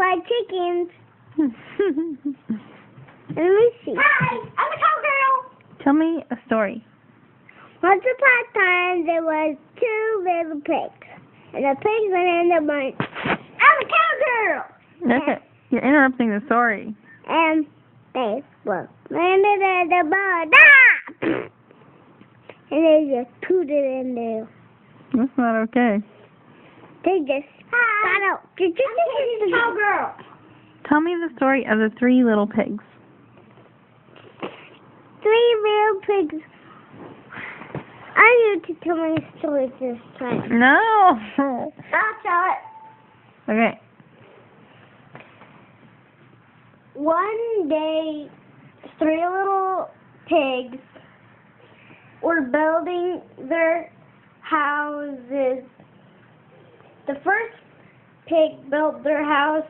fried chickens. Let me see. Hi, I'm a cowgirl. Tell me a story. Once upon a time, there was 2 little pigs. And the pigs went in the barn. I'm a cowgirl. That's it. You're interrupting the story. And they both landed in the barn. Ah! And they just put it in there. That's not okay. They just got out. I'm a cowgirl. Tell me the story of the 3 little pigs. 3 little pigs. I need to tell my story this time. No. I'll tell it. Okay. One day, 3 little pigs were building their houses. The first pig built their house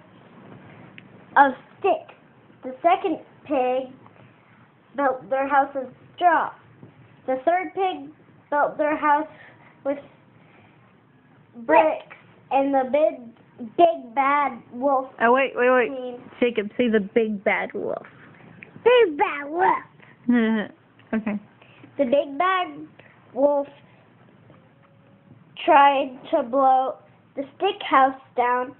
of sticks. The second pig built their house of straw. The third pig built their house with bricks. And the big bad wolf Oh, wait. came. Jacob, say the big bad wolf. Big bad wolf. Okay. The big bad wolf tried to blow the stick house down,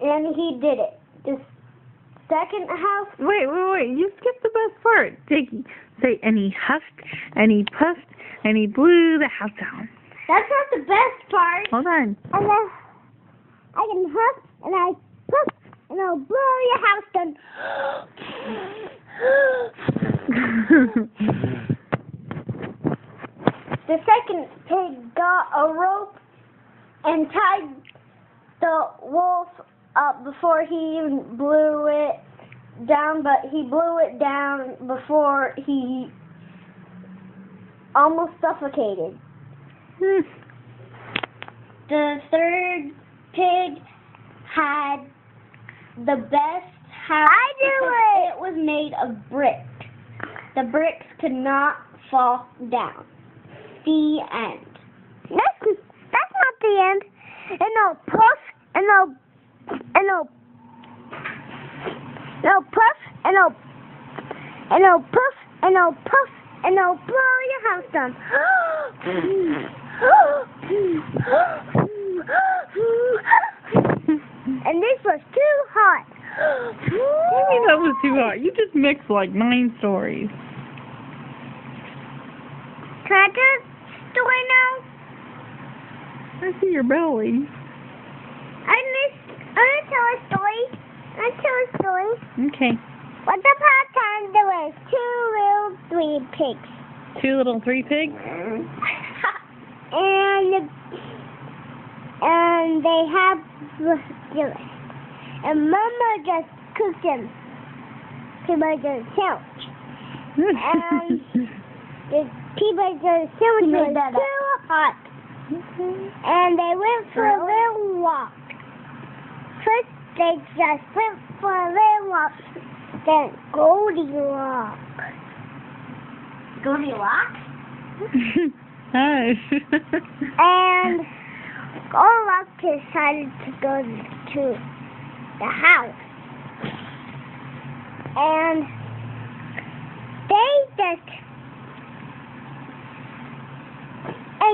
and he did it. The second house, Wait. You skipped the best part. Say, and he huffed, and he puffed, and he blew the house down. that's not the best part. Hold on. And then I can huff and I puff and I'll blow your house down. The second pig got a rope and tied the wolf up before he even blew it down, but he blew it down before he almost suffocated. The third pig had the best house. I knew because it was made of brick. The bricks could not fall down. The end. That's not the end. And I'll puff and I'll puff and I'll puff and I'll blow your house down. And this was too hot. What do you mean that was too hot? You just mixed like 9 stories. Can I tell a story now? I see your belly. I want to tell a story. Okay. Once upon a time, there was 2 little 3 pigs. 2 little 3 pigs? And they had breakfast. And Mama just cooked them. She made a sandwich. And the peanut butter sandwich was too hot. And they went for a little walk. First, they just went for a little walk. Then Goldilocks. Goldilocks? Hush. And Goldilocks decided to go to the house. And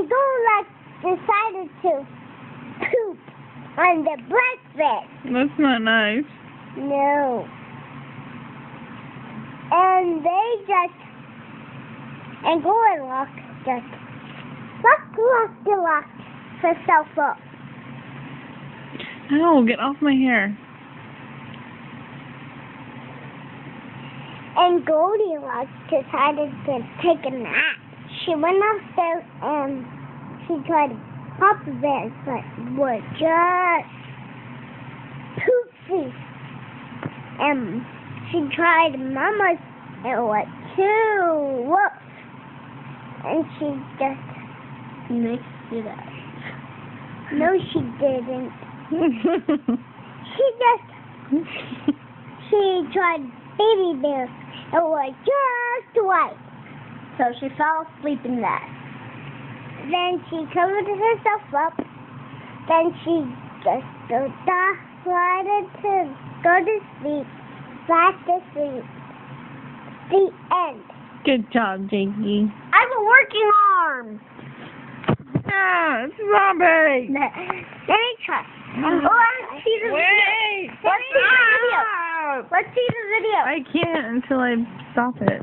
Goldilocks decided to poop on the breakfast. That's not nice. No. And Goldilocks just locked herself up. Ow, get off my hair. And Goldilocks decided to take a nap. She went upstairs and she tried to pop the bed, but was just poopy. And she tried Mama's and was too whoops. And she just Mixed it up. no, she didn't. She tried Baby Bear. It was just right. So she fell asleep in that. Then she covered herself up. Then she just go down, slide to go to sleep, slide to sleep. The end. Good job, Jakey. I have a working arm. Ah, it's Zombie. Let me try. Let's see the video. Wait. Let's see the video. Stop. Let's see the video. I can't until I stop it.